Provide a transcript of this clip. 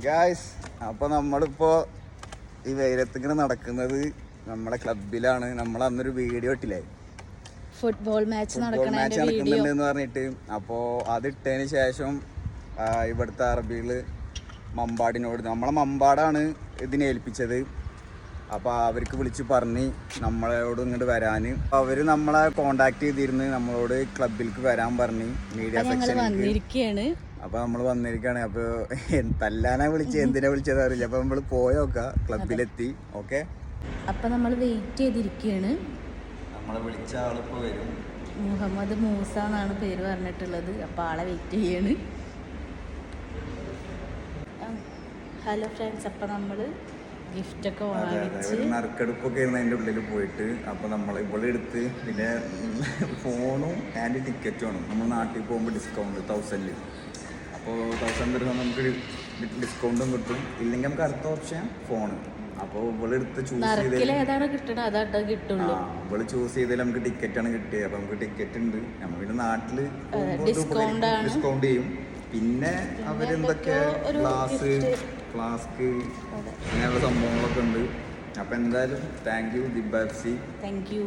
Guys, അപ്പോൾ നമ്മളിപ്പോൾ ഈ വെയിലത്തിങ്ങനെ നടക്കുന്നത് നമ്മളെ ക്ലബിലാണ്. നമ്മൾ അന്നൊരു വീഡിയോ ഇട്ടില്ലേ, ഫുട്ബോൾ മാച്ച് നടക്കുന്നുണ്ടെന്ന് പറഞ്ഞിട്ട്. അപ്പോൾ അതിട്ടതിന് ശേഷം ഇവിടുത്തെ അറബികൾ മമ്പാടിനോട്, നമ്മളെ മമ്പാടാണ് ഇതിനെ ഏൽപ്പിച്ചത്. അപ്പോൾ അവർക്ക് വിളിച്ച് പറഞ്ഞ് നമ്മളോട് ഇങ്ങോട്ട് വരാൻ. അവർ നമ്മളെ കോണ്ടാക്ട് ചെയ്തിരുന്ന് നമ്മളോട് ക്ലബിലേക്ക് വരാൻ പറഞ്ഞ് മീഡിയ സെക്ഷനിലേക്ക്. അപ്പോൾ നമ്മൾ വന്നിരിക്കുകയാണ്. അപ്പോൾ തല്ലാനാ വിളിച്ച് എന്തിനാ വിളിച്ചത് അറിയില്ല. അപ്പോൾ നമ്മൾ പോയോക്കാം, ക്ലബിലെത്തി. ഓക്കെ, അപ്പം നമ്മൾ വെയിറ്റ് ചെയ്തിരിക്കുകയാണ്. നമ്മളെ വിളിച്ച ആളിപ്പോൾ വരും. മുഹമ്മദ് മൂസ എന്നാണ് പേര് പറഞ്ഞിട്ടുള്ളത്. അപ്പോൾ ആളെ വെയിറ്റ് ചെയ്യാണ്. ഹലോ ഫ്രണ്ട്സ്, അപ്പം നമ്മൾ ഗിഫ്റ്റൊക്കെ വാങ്ങിച്ച് നറുക്കെടുപ്പൊക്കെ ആയിരുന്നു അതിൻ്റെ ഉള്ളിൽ പോയിട്ട്. അപ്പോൾ നമ്മൾ ഇവിടെ എടുത്ത് പിന്നെ ഫോണും ആൻഡ് ടിക്കറ്റും ആണ്. നമ്മൾ നാട്ടിൽ പോകുമ്പോൾ ഡിസ്കൗണ്ട് 1000. അപ്പോൾ 1000 തരുമ്പോൾ നമുക്ക് ഡിസ്കൗണ്ടും കിട്ടും. ഇല്ലെങ്കിൽ നമുക്ക് അടുത്ത ഓപ്ഷൻ ഫോണ്. അപ്പോൾ ഇവളെടുത്ത് ചൂസ് ചെയ്ത് ഏതാണ് കിട്ടണത് അതാട്ടോ കിട്ടുള്ളൂ. ഇവള് ചൂസ് ചെയ്താൽ നമുക്ക് ടിക്കറ്റാണ് കിട്ടിയത്. അപ്പോൾ നമുക്ക് ടിക്കറ്റ് ഉണ്ട്. നമ്മൾ പിന്നെ നാട്ടിൽ ഡിസ്കൗണ്ട് ചെയ്യും. പിന്നെ അവരെന്തൊക്കെ ഗ്ലാസ്, ഫ്ലാസ്ക്, അങ്ങനെയുള്ള സംഭവങ്ങളൊക്കെ ഉണ്ട്. അപ്പോൾ എന്തായാലും thank you ദിബ FC. Thank you.